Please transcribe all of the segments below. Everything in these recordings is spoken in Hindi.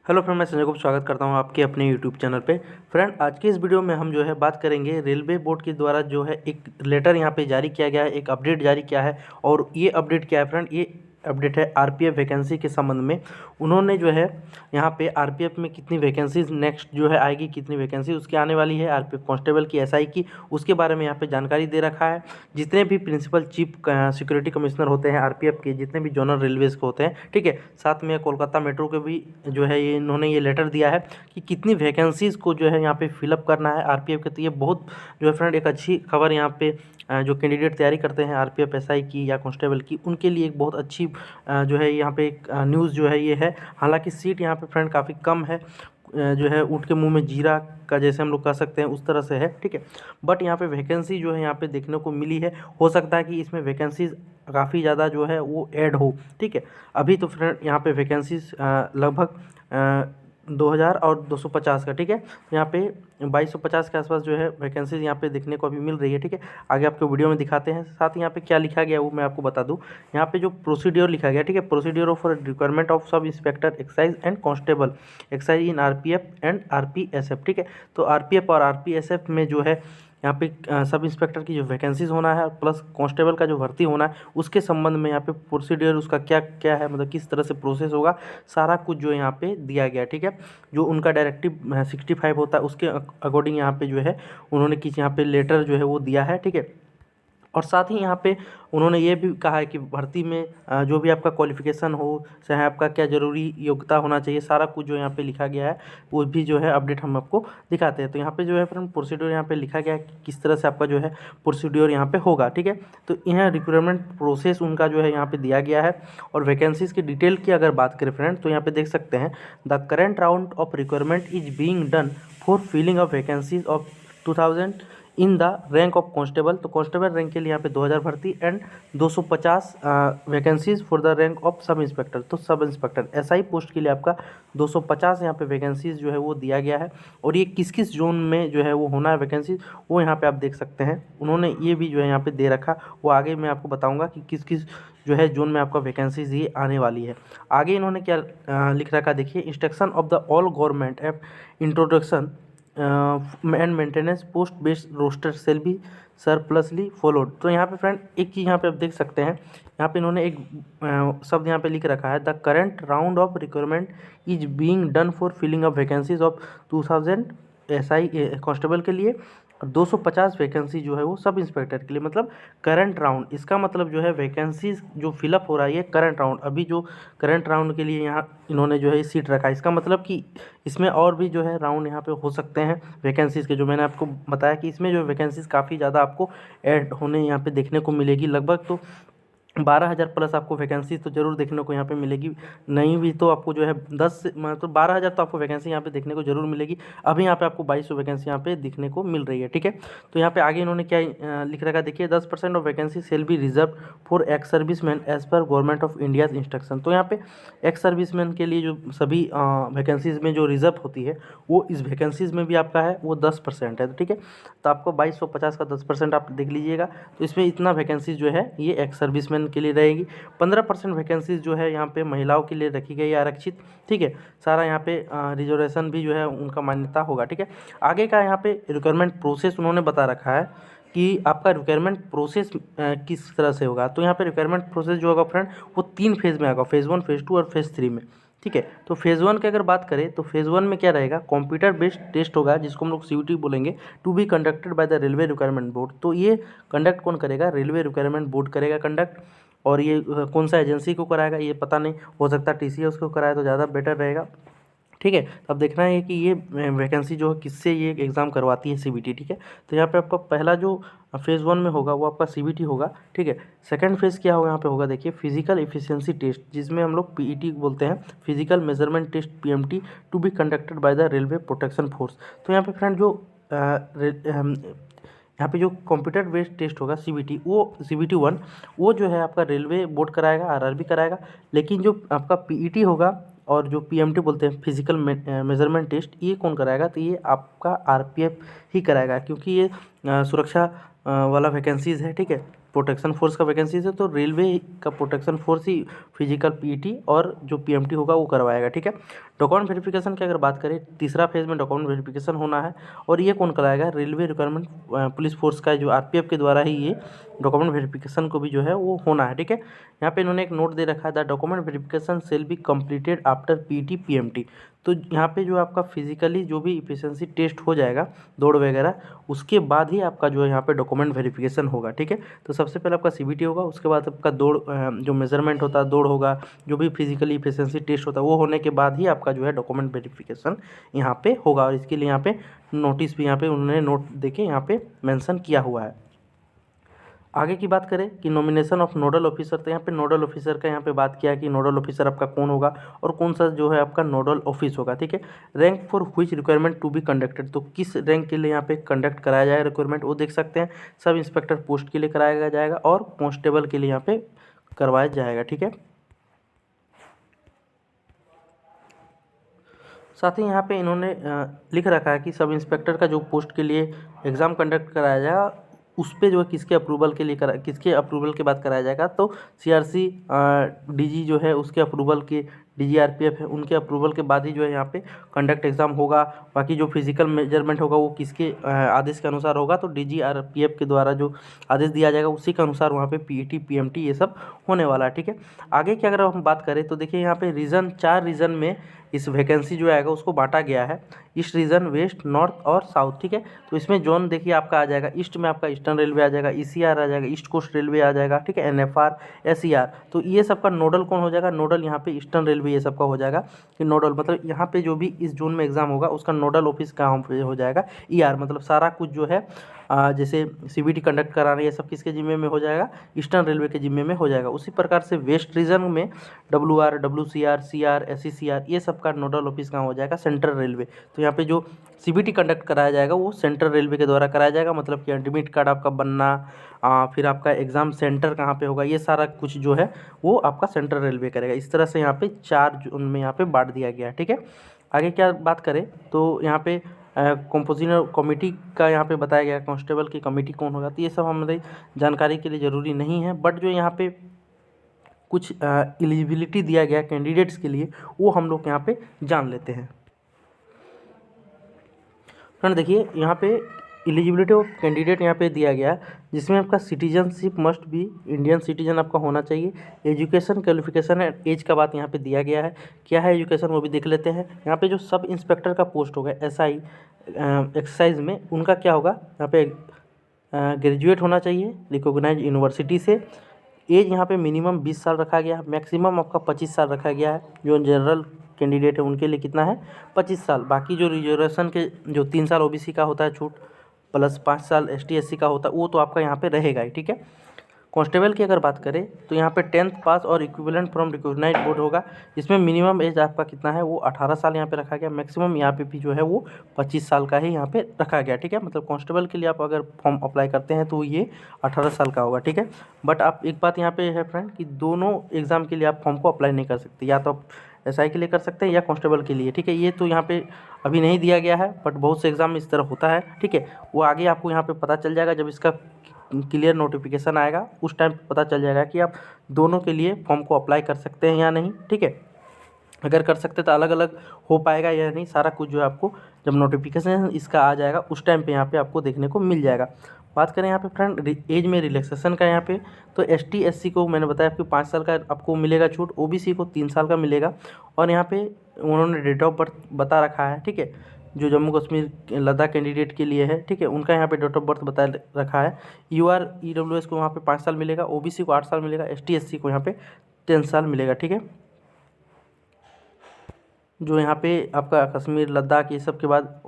हेलो फ्रेंड, मैं संजय को स्वागत करता हूं आपके अपने यूट्यूब चैनल पे। फ्रेंड, आज के इस वीडियो में हम जो है बात करेंगे रेलवे बोर्ड के द्वारा जो है एक लेटर यहां पे जारी किया गया है, एक अपडेट जारी किया है। और ये अपडेट क्या है फ्रेंड? ये अपडेट है आरपीएफ वैकेंसी के संबंध में। उन्होंने जो है यहाँ पे आरपीएफ में कितनी वैकेंसीज नेक्स्ट जो है आएगी, कितनी वैकेंसी उसकी आने वाली है, आरपीएफ कांस्टेबल की, एसआई की, उसके बारे में यहाँ पे जानकारी दे रखा है। जितने भी प्रिंसिपल चीफ सिक्योरिटी कमिश्नर होते हैं आरपीएफ के, जितने भी जोनल रेलवेज के होते हैं, ठीक है, साथ में कोलकाता मेट्रो के भी जो है ये इन्होंने ये लेटर दिया है कि कितनी वैकेंसीज को जो है यहाँ पे फिलअप करना है आरपीएफ के। तो ये बहुत जो है फ्रेंड एक अच्छी खबर यहाँ पे जो कैंडिडेट तैयारी करते हैं आरपीएफ एसआई की या कांस्टेबल की, उनके लिए एक बहुत अच्छी जो है यहाँ पे एक न्यूज़ जो है ये है। हालांकि सीट यहाँ पे फ्रेंड काफ़ी कम है, जो है ऊँट के मुंह में जीरा का जैसे हम लोग कह सकते हैं उस तरह से है, ठीक है। बट यहाँ पे वैकेंसी जो है यहाँ पे देखने को मिली है। हो सकता है कि इसमें वैकेंसीज काफ़ी ज़्यादा जो है वो ऐड हो, ठीक है। अभी तो फ्रेंड यहाँ पे वैकेंसीज लगभग 2000 और 250 का, ठीक है। तो यहाँ पे 2250 के आसपास जो है वैकेंसीज यहाँ पे देखने को अभी मिल रही है, ठीक है। आगे आपको वीडियो में दिखाते हैं। साथ ही यहाँ पे क्या लिखा गया वो मैं आपको बता दूँ। यहाँ पे जो प्रोसीड्योर लिखा गया, ठीक है, procedure of requirement of sub inspector excise and constable excise in RPF and RPSF, ठीक है। तो आरपीएफ और आरपीएसएफ में जो है यहाँ पे सब इंस्पेक्टर की जो वैकेंसीज होना है प्लस कांस्टेबल का जो भर्ती होना है, उसके संबंध में यहाँ पे प्रोसीडियर उसका क्या क्या है, मतलब किस तरह से प्रोसेस होगा, सारा कुछ जो यहाँ पे दिया गया, ठीक है। जो उनका डायरेक्टिव 65 होता है उसके अकॉर्डिंग यहाँ पे जो है उन्होंने किसी यहाँ पे लेटर जो है वो दिया है, ठीक है। और साथ ही यहाँ पे उन्होंने ये भी कहा है कि भर्ती में जो भी आपका क्वालिफिकेशन हो, चाहे आपका क्या ज़रूरी योग्यता होना चाहिए, सारा कुछ जो यहाँ पे लिखा गया है वो भी जो है अपडेट हम आपको दिखाते हैं। तो यहाँ पे जो है फ्रेंड प्रोसीड्योर यहाँ पे लिखा गया है कि किस तरह से आपका जो है प्रोसीड्योर यहाँ पे होगा, ठीक है। तो यहाँ रिक्रूटमेंट प्रोसेस उनका जो है यहाँ पे दिया गया है। और वैकेंसीज़ की डिटेल की अगर बात करें फ्रेंड, तो यहाँ पे देख सकते हैं the current round of requirement is being done for filling of vacancies of 2000 in the rank of constable. तो कांस्टेबल रैंक के लिए यहाँ पे 2000 भर्ती and 250 vacancies for the rank of sub inspector. तो सब इंस्पेक्टर एसआई पोस्ट के लिए आपका 250 यहाँ पे वैकेंसीज जो है वो दिया गया है। और ये किस किस जोन में जो है वो होना है वैकेंसीज, वो यहाँ पे आप देख सकते हैं। उन्होंने ये भी जो है यहाँ पे दे रखा, वो आगे मैं आपको बताऊँगा कि किस किस जो है जोन में आपका वैकेंसीज ये आने वाली है। आगे इन्होंने क्या लिख रखा देखिए, instruction of the all government F introduction and maintenance post based roster shall be scrupulously followed. तो यहाँ पे फ्रेंड एक चीज़ यहाँ पे आप देख सकते हैं, यहाँ पे इन्होंने एक शब्द यहाँ पे लिख रखा है, the current round of requirement is being done for filling of vacancies of 2000 SI constable के लिए और 250 वैकेंसी जो है वो सब इंस्पेक्टर के लिए। मतलब करंट राउंड, इसका मतलब जो है वैकेंसीज जो फिलअप हो रहा है ये करंट राउंड, अभी जो करंट राउंड के लिए यहाँ इन्होंने जो है सीट रखा है। इसका मतलब कि इसमें और भी जो है राउंड यहाँ पे हो सकते हैं वैकेंसीज़ के। जो मैंने आपको बताया कि इसमें जो वैकेंसीज़ काफ़ी ज़्यादा आपको ऐड होने यहाँ पे देखने को मिलेगी। लगभग तो 12,000 प्लस आपको वैकेंसी तो जरूर देखने को यहाँ पे मिलेगी। नहीं भी तो आपको जो है 10 मतलब 12,000 तो आपको वैकेंसी यहाँ पे देखने को जरूर मिलेगी। अभी यहाँ पे आपको 2200 वैकेंसी यहाँ पे दिखने को मिल रही है, ठीक है। तो यहाँ पे आगे इन्होंने क्या लिख रखा देखिए, 10% of vacancy shall be reserve for ex serviceman as per government of India's instruction. तो यहाँ पे एक्स सर्विसमैन के लिए जो सभी वैकेंसीज में जो रिजर्व होती है वो इस वैकेंसीज में भी आपका है वो 10% है, तो ठीक है। तो आपको 2250 का 10% आप देख लीजिएगा। तो इसमें इतना वैकेंसीज जो है ये एक्स सर्विसमैन के लिए रहेगी। 15% वैकेंसीज जो है यहाँ पे महिलाओं के लिए रखी गई है आरक्षित, ठीक है। सारा यहाँ पे रिजर्वेशन भी जो है उनका मान्यता होगा, ठीक है। आगे का यहाँ पे रिक्वायरमेंट प्रोसेस उन्होंने बता रखा है कि आपका रिक्वायरमेंट प्रोसेस किस तरह से होगा। तो यहाँ पे रिक्वायरमेंट प्रोसेस जो होगा फ्रेंड वो 3 फेज़ में आएगा, फेज़ 1, फेज़ 2 और फेज़ 3 में, ठीक है। तो फेज़ 1 की अगर बात करें तो फेज़ 1 में क्या रहेगा, कंप्यूटर बेस्ड टेस्ट होगा जिसको हम लोग सीयूटी बोलेंगे, to be conducted by the railway requirement board. तो ये कंडक्ट कौन करेगा, रेलवे रिक्वायरमेंट बोर्ड करेगा कंडक्ट। और ये कौन सा एजेंसी को कराएगा ये पता नहीं, हो सकता है टीसीएस को कराए तो ज़्यादा बेटर रहेगा, ठीक है। तो अब देखना है कि ये वैकेंसी जो है किससे ये एग्ज़ाम करवाती है सीबीटी, ठीक है। तो यहाँ पे आपका पहला जो फेज़ 1 में होगा वो आपका सीबीटी होगा, ठीक है। सेकंड फेज़ क्या होगा यहाँ पे होगा देखिए, फिजिकल एफिशिएंसी टेस्ट, जिसमें हम लोग पीईटी बोलते हैं, physical measurement test PMT, to be conducted by the railway protection force. तो यहाँ पे फ्रेंड जो यहाँ पे जो कंप्यूटर बेस्ड टेस्ट होगा सीबीटी, वो सीबीटी 1 वो जो है आपका रेलवे बोर्ड कराएगा, आरआरबी कराएगा। लेकिन जो आपका पीईटी होगा और जो पीएमटी बोलते हैं फिजिकल मेजरमेंट टेस्ट, ये कौन कराएगा, तो ये आपका आरपीएफ ही कराएगा, क्योंकि ये सुरक्षा वाला वैकेंसीज़ है, ठीक है, प्रोटेक्शन फोर्स का वैकेंसी है, तो रेलवे का प्रोटेक्शन फोर्स ही फिजिकल पीईटी और जो पीएमटी होगा वो करवाएगा, ठीक है। डॉक्यूमेंट वेरिफिकेशन की अगर बात करें, तीसरा फेज में डॉक्यूमेंट वेरिफिकेशन होना है, और ये कौन कराएगा? रेलवे रिक्वायरमेंट पुलिस फोर्स का जो आरपीएफ के द्वारा ही ये डॉक्यूमेंट वेरिफिकेशन को भी जो है वो होना है, ठीक है। यहाँ पे इन्होंने एक नोट दे रखा है, the document verification shall be completed after PT PMT. तो यहाँ पे जो आपका फिजिकली जो भी इफिशिएंसी टेस्ट हो जाएगा दौड़ वगैरह, उसके बाद ही आपका जो है यहाँ पे डॉक्यूमेंट वेरिफिकेशन होगा, ठीक है। तो सबसे पहले आपका सीबीटी होगा, उसके बाद आपका दौड़ जो मेजरमेंट होता है दौड़ होगा, जो भी फिजिकली इफिशिएंसी टेस्ट होता है वो होने के बाद ही आपका जो है डॉक्यूमेंट वेरिफिकेशन यहाँ पे होगा। और इसके लिए यहाँ पे नोटिस भी यहाँ पे उन्होंने नोट देके यहाँ पे मेंशन किया हुआ है। आगे की बात करें कि नॉमिनेशन ऑफ नोडल ऑफिसर, तो यहाँ पे नोडल ऑफिसर का यहाँ पे बात किया कि नोडल ऑफिसर आपका कौन होगा और कौन सा जो है आपका नोडल ऑफिस होगा, ठीक है। Rank for which requirement to be conducted, तो किस रैंक के लिए यहाँ पे कंडक्ट कराया जाएगा रिक्वायरमेंट वो देख सकते हैं। सब इंस्पेक्टर पोस्ट के लिए कराया जाएगा और कांस्टेबल के लिए यहाँ पे करवाया जाएगा, ठीक है। साथ ही यहाँ पे इन्होंने लिख रखा है कि सब इंस्पेक्टर का जो पोस्ट के लिए एग्ज़ाम कंडक्ट कराया जाएगा उस पे जो है किसके अप्रूवल के लिए किसके अप्रूवल के बाद कराया जाएगा, तो सीआरसी डीजी जो है उसके अप्रूवल के, डीजी आरपीएफ है उनके अप्रूवल के बाद ही जो है यहाँ पे कंडक्ट एग्ज़ाम होगा। बाकी जो फिजिकल मेजरमेंट होगा वो किसके आदेश के अनुसार होगा, तो डीजी आरपीएफ के द्वारा जो आदेश दिया जाएगा उसी के अनुसार वहाँ पे पीईटी पीएमटी ये सब होने वाला है, ठीक है। आगे की अगर हम बात करें तो देखिए यहाँ पे रीजन 4 रीजन में इस वैकेंसी जो आएगा उसको बांटा गया है, ईस्ट रीजन, वेस्ट, नॉर्थ और साउथ, ठीक है। तो इसमें जोन देखिए आपका आ जाएगा, ईस्ट में आपका ईस्टर्न रेलवे आ जाएगा, ईसीआर आ जाएगा, ईस्ट कोस्ट रेलवे आ जाएगा, ठीक है, एनएफआर, एसईआर। तो ये सब का नोडल कौन हो जाएगा? नोडल यहाँ पे ईस्टर्न रेलवे ये सब का हो जाएगा कि नोडल मतलब यहाँ पे जो भी इस जोन में एग्जाम होगा उसका नोडल ऑफिस कहाँ पे हो जाएगा? ईआर, मतलब सारा कुछ जो है जैसे सीबीटी कंडक्ट कराना ये सब किसके जिम्मे में हो जाएगा? ईस्टर्न रेलवे के जिम्मे में हो जाएगा। उसी प्रकार से वेस्ट रीजन में डब्ल्यूआर, डब्ल्यूसीआर, सीआर, एसईसीआर ये सब का नोडल ऑफिस कहाँ हो जाएगा? Central railway. तो यहाँ पे जो सीबीटी कंडक्ट कराया जाएगा वो सेंट्रल रेलवे के द्वारा कराया जाएगा, मतलब कि एडमिट कार्ड आपका बनना, फिर आपका एग्ज़ाम सेंटर कहाँ पे होगा, ये सारा कुछ जो है वो आपका सेंट्रल रेलवे करेगा। इस तरह से यहाँ पे 4 जोन में यहाँ पे बांट दिया गया है, ठीक है। आगे क्या बात करें तो यहाँ पे कंपोजिशन कमेटी का यहाँ पे बताया गया, कांस्टेबल की कमेटी कौन होगा, तो ये सब हमारी जानकारी के लिए ज़रूरी नहीं है। बट जो यहाँ पे कुछ एलिजिबिलिटी दिया गया कैंडिडेट्स के लिए वो हम लोग यहाँ पे जान लेते हैं। फ्रेंड देखिए यहाँ पे एलिजिबिलिटी ऑफ कैंडिडेट यहाँ पे दिया गया है, जिसमें आपका citizenship must be Indian citizen आपका होना चाहिए। एजुकेशन क्वालिफिकेशन एंड एज का बात यहाँ पे दिया गया है, क्या है एजुकेशन वो भी देख लेते हैं। यहाँ पे जो सब इंस्पेक्टर का पोस्ट होगा एसआई एक्सरसाइज में, उनका क्या होगा? यहाँ पे ग्रेजुएट होना चाहिए रिकॉग्नाइज यूनिवर्सिटी से। एज यहाँ पे मिनिमम 20 साल रखा गया है, मैक्सिमम आपका 25 साल रखा गया है। जो जनरल कैंडिडेट है उनके लिए कितना है? 25 साल। बाकी जो रिजर्वेशन के जो 3 साल ओबीसी का होता है छूट, प्लस 5 साल एसटी एससी का होता है, वो तो आपका यहाँ पे रहेगा ही, ठीक है। कांस्टेबल की अगर बात करें तो यहाँ पे 10th पास और इक्विवेलेंट फ्रॉम रिकॉग्नाइज बोर्ड होगा, जिसमें मिनिमम एज आपका कितना है? वो 18 साल यहाँ पे रखा गया, मैक्सिमम यहाँ पे भी जो है वो 25 साल का ही यहाँ पे रखा गया, ठीक है। मतलब कांस्टेबल के लिए आप अगर फॉर्म अप्लाई करते हैं तो ये 18 साल का होगा, ठीक है। बट आप एक बात यहाँ पे है फ्रेंड कि दोनों एग्ज़ाम के लिए आप फॉर्म को अप्लाई नहीं कर सकते, या तो आप एसआई के लिए कर सकते हैं या कांस्टेबल के लिए, ठीक है। ये तो यहाँ पे अभी नहीं दिया गया है, बट बहुत से एग्ज़ाम में इस तरह होता है, ठीक है। वो आगे आपको यहाँ पे पता चल जाएगा, जब इसका क्लियर नोटिफिकेशन आएगा उस टाइम पता चल जाएगा कि आप दोनों के लिए फॉर्म को अप्लाई कर सकते हैं या नहीं, ठीक है। अगर कर सकते तो अलग अलग हो पाएगा या नहीं, सारा कुछ जो है आपको जब नोटिफिकेशन इसका आ जाएगा उस टाइम पे यहाँ पे आपको देखने को मिल जाएगा। बात करें यहाँ पे फ्रेंड एज में रिलैक्सेशन का, यहाँ पे तो एसटी एससी को मैंने बताया आपको 5 साल का आपको मिलेगा छूट, ओबीसी को 3 साल का मिलेगा। और यहाँ पे उन्होंने डेट ऑफ बर्थ बता रखा है, ठीक है, जो जम्मू कश्मीर लद्दाख कैंडिडेट के लिए है, ठीक है, उनका यहाँ पे डेट ऑफ बर्थ बता रखा है। यूआर ईडब्ल्यूएस को वहाँ पे 5 साल मिलेगा, ओबीसी को 8 साल मिलेगा, एसटी एससी को यहाँ पे 10 साल मिलेगा, ठीक है। जो यहाँ पे आपका कश्मीर लद्दाख ये सब के बाद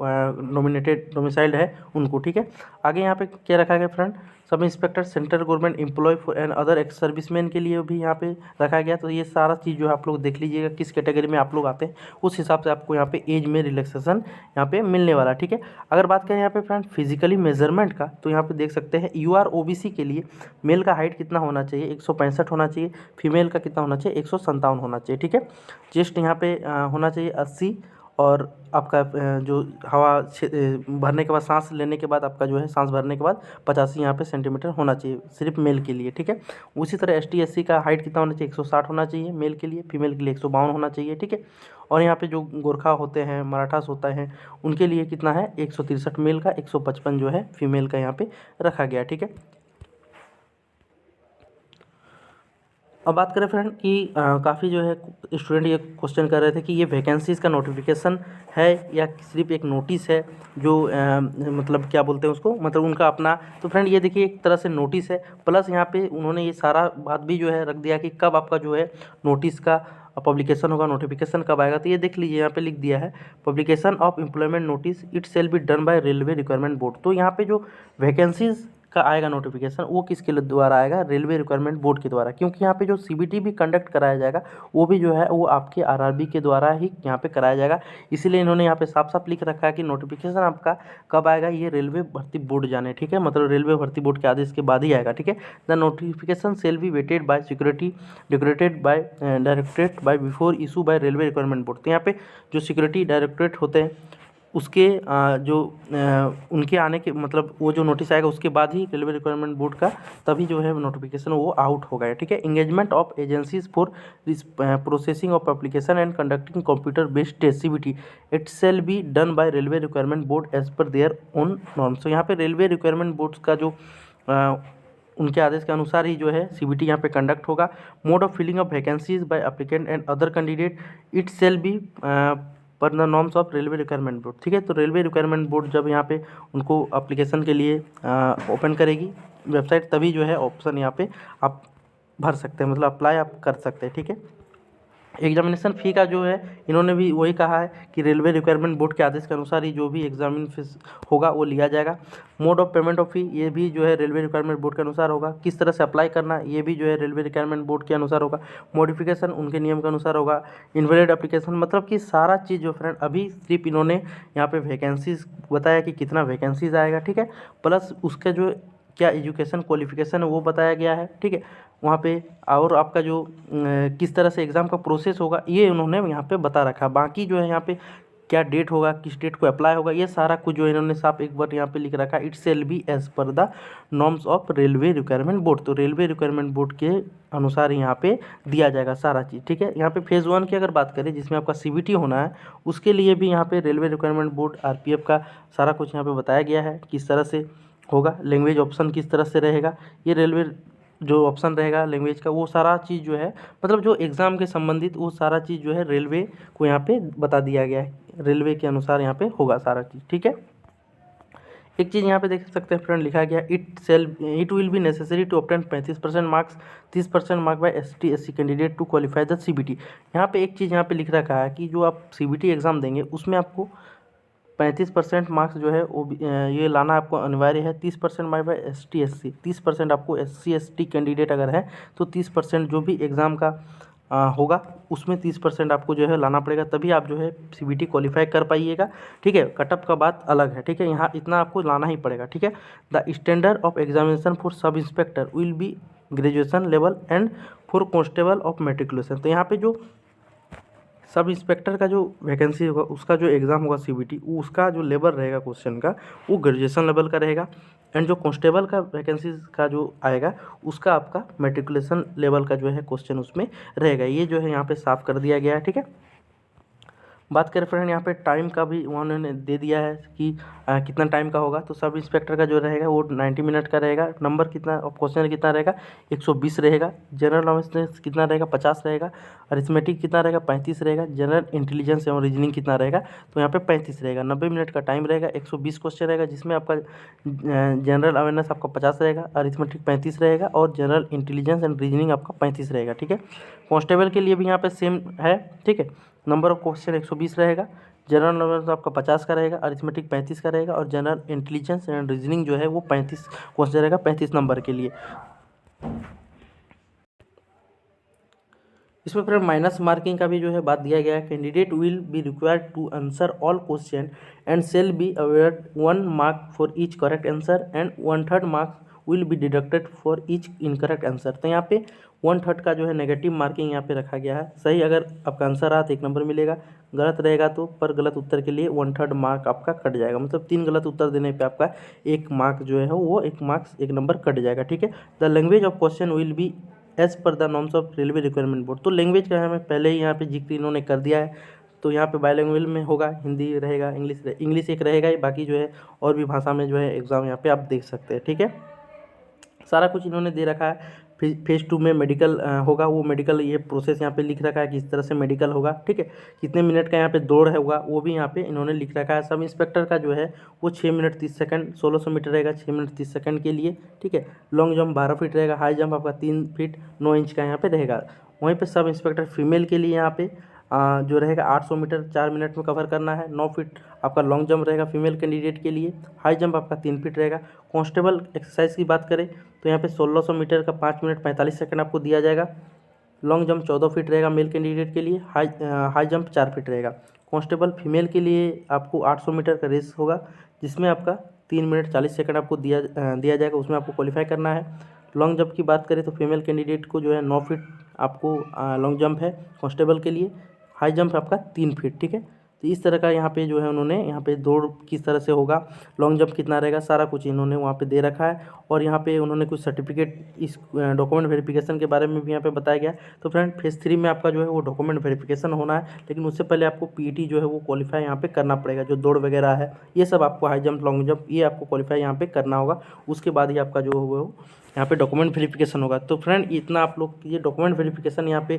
नॉमिनेटेड डोमिसाइल्ड है उनको, ठीक है। आगे यहाँ पे क्या रखा गया friend? Sub inspector central government employ for and other ex serviceman के लिए भी यहाँ पे रखा गया। तो ये सारा चीज़ जो है आप लोग देख लीजिएगा किस कैटेगरी में आप लोग आते हैं, उस हिसाब से आपको यहाँ पे एज में रिलैक्सेशन यहाँ पे मिलने वाला, ठीक है। अगर बात करें यहाँ पे फ्रेंड फिजिकली मेजरमेंट का, तो यहाँ पे देख सकते हैं यूआर ओबीसी के लिए मेल का हाइट कितना होना चाहिए? 165 होना चाहिए। फीमेल का कितना होना चाहिए? 157 होना चाहिए, ठीक है। चेस्ट यहाँ पे होना चाहिए 80 और आपका जो हवा भरने के बाद, सांस लेने के बाद आपका जो है, सांस भरने के बाद 85 यहाँ पे सेंटीमीटर होना चाहिए सिर्फ मेल के लिए, ठीक है। उसी तरह ST SC का हाइट कितना होना चाहिए, 160 होना चाहिए मेल के लिए, फीमेल के लिए 152 होना चाहिए, ठीक है। और यहाँ पे जो गोरखा होते हैं, मराठास होता है, उनके लिए कितना है, 163 मेल का, 155 जो है फीमेल का यहाँ पे रखा गया, ठीक है। अब बात करें फ्रेंड कि काफ़ी जो है स्टूडेंट ये क्वेश्चन कर रहे थे कि ये वैकेंसीज़ का नोटिफिकेशन है या सिर्फ एक नोटिस है, जो मतलब क्या बोलते हैं उसको, मतलब उनका अपना। तो फ्रेंड ये देखिए एक तरह से नोटिस है, प्लस यहाँ पे उन्होंने ये सारा बात भी जो है रख दिया कि कब आपका जो है नोटिस का पब्लिकेशन होगा, नोटिफिकेशन कब आएगा। तो ये देख लीजिए, यहाँ पे लिख दिया है publication of employment notice it shall be done by railway requirement board. तो यहाँ पे जो वैकेंसीज का आएगा नोटिफिकेशन, वो किसके द्वारा आएगा, रेलवे रिक्वायरमेंट बोर्ड के द्वारा। क्योंकि यहाँ पे जो CBT भी कंडक्ट कराया जाएगा, वो भी जो है वो आपके RRB के द्वारा ही यहाँ पे कराया जाएगा। इसीलिए इन्होंने यहाँ पे साफ साफ लिख रखा है कि नोटिफिकेशन आपका कब आएगा, ये रेलवे भर्ती बोर्ड जाने, ठीक है, मतलब रेलवे भर्ती बोर्ड के आदेश के बाद ही आएगा, ठीक है। The notification shall be vetted by security directed by directorate by before issue by railway requirement board. तो यहाँ पे जो सिक्योरिटी डायरेक्टरेट होते हैं, उसके उनके आने के मतलब वो जो नोटिस आएगा उसके बाद ही रेलवे रिक्वायरमेंट बोर्ड का तभी जो है नोटिफिकेशन वो आउट हो गया, ठीक है। Engagement of agencies for processing of application and conducting computer based test CBT it shall be done by railway requirement board as per their own norms. तो यहाँ पे रेलवे रिक्वायरमेंट बोर्ड का जो उनके आदेश के अनुसार ही जो है CBT यहाँ पे कंडक्ट होगा। Mode of filling of vacancies by applicant and other candidate it shall be per the norms of railway requirement board, ठीक है। तो रेलवे रिक्वायरमेंट बोर्ड जब यहाँ पे उनको एप्लीकेशन के लिए ओपन करेगी वेबसाइट, तभी जो है ऑप्शन यहाँ पे आप भर सकते हैं, मतलब अप्लाई आप कर सकते हैं, ठीक है। एग्जामिनेशन फ़ी का जो है इन्होंने भी वही कहा है कि रेलवे रिक्वायरमेंट बोर्ड के आदेश के अनुसार ही जो भी एग्जामिन फीस होगा वो लिया जाएगा। मोड ऑफ पेमेंट ऑफ फ़ी ये भी जो है रेलवे रिक्वायरमेंट बोर्ड के अनुसार होगा। किस तरह से अप्लाई करना ये भी जो है रेलवे रिक्वायरमेंट बोर्ड के अनुसार होगा। मॉडिफिकेशन उनके नियम के अनुसार होगा। इनवैलिड एप्लीकेशन, मतलब कि सारा चीज़ जो फ्रेंड अभी सिर्फ इन्होंने यहाँ पे वैकेंसीज बताया कि कितना वैकेंसीज आएगा, ठीक है, प्लस उसका जो क्या एजुकेशन क्वालिफिकेशन है वो बताया गया है, ठीक है वहाँ पे। और आपका जो किस तरह से एग्ज़ाम का प्रोसेस होगा ये उन्होंने यहाँ पे बता रखा। बाकी जो है यहाँ पे क्या डेट होगा, किस डेट को अप्लाई होगा, ये सारा कुछ जो इन्होंने साफ एक बार यहाँ पे लिख रखा है। It shall be as per the norms of railway requirement board. तो रेलवे रिक्वायरमेंट बोर्ड के अनुसार यहाँ पे दिया जाएगा सारा चीज़, ठीक है। यहाँ पे फेज़ 1 की अगर बात करें जिसमें आपका CBT होना है, उसके लिए भी यहाँ पे रेलवे रिक्वायरमेंट बोर्ड RPF का सारा कुछ यहाँ पे बताया गया है किस तरह से होगा। लैंग्वेज ऑप्शन किस तरह से रहेगा, ये रेलवे जो ऑप्शन रहेगा लैंग्वेज का, वो सारा चीज़ जो है मतलब जो एग्ज़ाम के संबंधित वो सारा चीज़ जो है रेलवे को यहाँ पे बता दिया गया है। रेलवे के अनुसार यहाँ पे होगा सारा चीज़, ठीक है। एक चीज़ यहाँ पे देख सकते हैं फ्रेंड, लिखा गया it will be necessary to obtain 35% marks 30% mark by ST SC candidate to qualify the CBT। यहाँ पे एक चीज़ यहाँ पे लिख रखा है कि जो आप CBT एग्ज़ाम देंगे उसमें आपको 35% मार्क्स जो है वो ये लाना आपको अनिवार्य है। 30% मार्क बाय ST SC, 30% आपको SC ST कैंडिडेट अगर है तो 30% जो भी एग्ज़ाम का होगा उसमें 30% आपको जो है लाना पड़ेगा, तभी आप जो है CBT क्वालिफाई कर पाइएगा, ठीक है। कटअप का बात अलग है, ठीक है, यहाँ इतना आपको लाना ही पड़ेगा, ठीक है। The standard of examination for sub inspector will be graduation level and for constable of matriculation. तो यहाँ पे जो सब इंस्पेक्टर का जो वैकेंसी होगा उसका जो एग्ज़ाम होगा CBT, उसका जो लेवल रहेगा क्वेश्चन का वो ग्रेजुएशन लेवल का रहेगा। एंड जो कांस्टेबल का वैकेंसी का जो आएगा उसका आपका मेट्रिकुलेशन लेवल का जो है क्वेश्चन उसमें रहेगा। ये जो है यहाँ पे साफ कर दिया गया है, ठीक है। बात करें फ्रेंड यहाँ पे टाइम का भी उन्होंने दे दिया है कि कितना टाइम का होगा। तो सब इंस्पेक्टर का जो रहेगा वो 90 मिनट का रहेगा। नंबर कितना ऑफ क्वेश्चन कितना रहेगा, 120 रहेगा। जनरल नॉलेज कितना रहेगा, 50 रहेगा। अरिथमेटिक कितना रहेगा, 35 रहेगा। जनरल इंटेलिजेंस एवं रीजनिंग कितना रहेगा, तो यहाँ पे 35 रहेगा। 90 मिनट का टाइम रहेगा। 120 क्वेश्चन रहेगा जिसमें आपका जनरल अवेयरनेस आपका 50 रहेगा, अरिथमेटिक 35 रहेगा और जनरल इंटेलिजेंस एंड रीजनिंग आपका 35 रहेगा, ठीक है। कांस्टेबल के लिए भी यहाँ पे सेम है, ठीक है। नंबर ऑफ क्वेश्चन 120 रहेगा। जनरल नॉलेज तो आपका 50 का रहेगा, अरिथमेटिक 35 का रहेगा और जनरल इंटेलिजेंस एंड रीजनिंग जो है वो 35 क्वेश्चन रहेगा 35 नंबर के लिए। इसमें फिर माइनस मार्किंग का भी जो है बात दिया गया है। Candidate will be required to answer all question and shall be awarded 1 mark for each correct answer and 1/3 marks will be deducted for each incorrect answer. तो यहाँ पे 1/3 का जो है नेगेटिव मार्किंग यहाँ पे रखा गया है। सही अगर आपका आंसर रहा तो 1 नंबर मिलेगा, गलत रहेगा तो पर गलत उत्तर के लिए 1/3 मार्क आपका कट जाएगा। मतलब 3 गलत उत्तर देने पे आपका 1 मार्क जो है वो 1 नंबर कट जाएगा, ठीक है। The language of question will be as per the norms of railway requirement board. तो लैंग्वेज का हमें पहले ही यहाँ पे जिक्र इन्होंने कर दिया है। तो यहाँ पे बायलैंग्वेज में होगा, हिंदी रहेगा, इंग्लिश एक रहेगा ही, बाकी जो है और भी भाषा में जो है एग्ज़ाम यहाँ पे आप देख सकते हैं, ठीक है। सारा कुछ इन्होंने दे रखा है। फेज़ 2 में मेडिकल होगा, वो मेडिकल ये प्रोसेस यहाँ पे लिख रखा है किस तरह से मेडिकल होगा, ठीक है। कितने मिनट का यहाँ पे दौड़ है होगा वो भी यहाँ पे इन्होंने लिख रखा है। सब इंस्पेक्टर का जो है वो 6 मिनट 30 सेकंड 1600 मीटर रहेगा 6 मिनट 30 सेकंड के लिए, ठीक है। लॉन्ग जंप 12 फीट रहेगा, हाई जंप आपका 3 फीट 9 इंच का यहाँ पे रहेगा। वहीं पर सब इंस्पेक्टर फीमेल के लिए यहाँ पे जो रहेगा 800 मीटर 4 मिनट में कवर करना है। 9 फीट आपका लॉन्ग जंप रहेगा फीमेल कैंडिडेट के लिए, हाई जंप आपका 3 फीट रहेगा। कांस्टेबल एक्सरसाइज की बात करें तो यहाँ पे 1600 मीटर का 5 मिनट 45 सेकंड आपको दिया जाएगा। लॉन्ग जंप 14 फीट रहेगा मेल कैंडिडेट के लिए, हाई जंप 4 फीट रहेगा। कांस्टेबल फीमेल के लिए आपको 800 मीटर का रेस होगा जिसमें आपका 3 मिनट 40 सेकंड आपको दिया जाएगा, उसमें आपको क्वालिफाई करना है। लॉन्ग जंप की बात करें तो फीमेल कैंडिडेट को जो है 9 फीट आपको लॉन्ग जंप है कांस्टेबल के लिए, हाई जंप आपका 3 फीट, ठीक है। तो इस तरह का यहाँ पे जो है उन्होंने यहाँ पे दौड़ किस तरह से होगा, लॉन्ग जंप कितना रहेगा, सारा कुछ इन्होंने वहाँ पे दे रखा है। और यहाँ पे उन्होंने कुछ सर्टिफिकेट इस डॉक्यूमेंट वेरिफिकेशन के बारे में भी यहाँ पे बताया गया। तो फ्रेंड फेज़ 3 में आपका जो है वो डॉक्यूमेंट वेरिफिकेशन होना है, लेकिन उससे पहले आपको पीईटी जो है वो क्वालिफाई यहाँ पे करना पड़ेगा। जो दौड़ वगैरह है ये सब आपको, हाई जंप लॉन्ग जंप ये आपको क्वालिफाई यहाँ पे करना होगा, उसके बाद ही आपका जो है वो यहाँ पे डॉक्यूमेंट वेरिफिकेशन होगा। तो फ्रेंड इतना आप लोग ये डॉक्यूमेंट वेरिफिकेशन यहाँ पे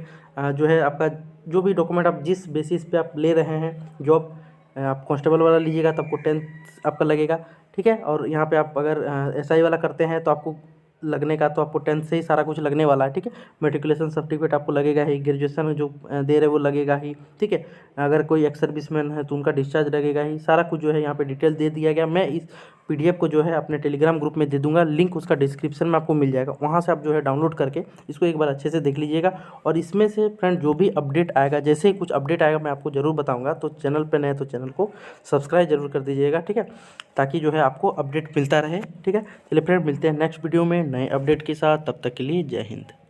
जो है आपका जो भी डॉक्यूमेंट आप जिस बेसिस पे आप ले रहे हैं जॉब, आप कांस्टेबल वाला लीजिएगा तो आपको 10th आपका लगेगा, ठीक है। और यहाँ पे आप अगर एसआई वाला करते हैं तो आपको लगने का तो आपको 10th से ही सारा कुछ लगने वाला है, ठीक है। मेट्रिकुलेशन सर्टिफिकेट आपको लगेगा ही, ग्रेजुएशन जो दे रहे वो लगेगा ही, ठीक है। अगर कोई एक्स सर्विसमैन है तो उनका डिस्चार्ज लगेगा ही, सारा कुछ जो है यहाँ पे डिटेल दे दिया गया। मैं इस पीडीएफ को जो है अपने टेलीग्राम ग्रुप में दे दूंगा, लिंक उसका डिस्क्रिप्शन में आपको मिल जाएगा, वहाँ से आप जो है डाउनलोड करके इसको एक बार अच्छे से देख लीजिएगा। और इसमें से फ्रेंड जो भी अपडेट आएगा, जैसे ही कुछ अपडेट आएगा मैं आपको ज़रूर बताऊँगा। तो चैनल पर नए तो चैनल को सब्सक्राइब जरूर कर दीजिएगा, ठीक है, ताकि जो है आपको अपडेट मिलता रहे, ठीक है। चलिए फ्रेंड मिलते हैं नेक्स्ट वीडियो में नए अपडेट के साथ, तब तक के लिए जय हिंद।